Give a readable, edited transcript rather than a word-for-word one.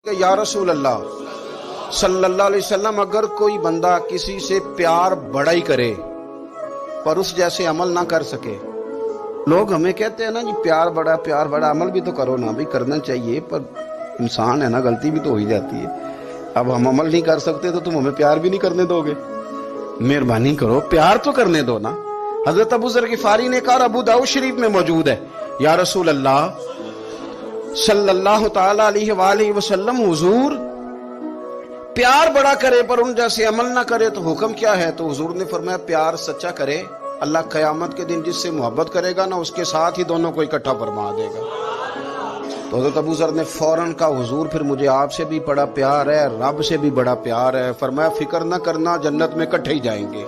کہ یا رسول اللہ صلی اللہ علیہ وسلم، اگر کوئی بندہ کسی سے پیار بڑا ہی کرے پر اس جیسے عمل نہ کر سکے، لوگ ہمیں کہتے ہیں نا جی پیار بڑا، عمل بھی تو کرو نا، بھی کرنا چاہیے، پر انسان ہے نا، غلطی بھی تو ہو ہی جاتی ہے۔ اب ہم عمل نہیں کر سکتے تو تم ہمیں پیار بھی نہیں کرنے دو گے؟ مہربانی کرو، پیار تو کرنے دو نا۔ حضرت ابو ذر غفاری نے کہا، ابو داؤد شریف میں موجود ہے، یا رسول اللہ صلی اللہ تعالی علیہ وآلہ وسلم، حضور پیار بڑا کرے پر ان جیسے عمل نہ کرے تو حکم کیا ہے؟ تو حضور نے فرمایا پیار سچا کرے، اللہ قیامت کے دن جس سے محبت کرے گا نا، اس کے ساتھ ہی دونوں کو اکٹھا فرما دے گا۔ تو حضرت ابو ذر نے فوراً کہا، حضور پھر مجھے آپ سے بھی بڑا پیار ہے، رب سے بھی بڑا پیار ہے۔ فرمایا فکر نہ کرنا، جنت میں اکٹھے ہی جائیں گے۔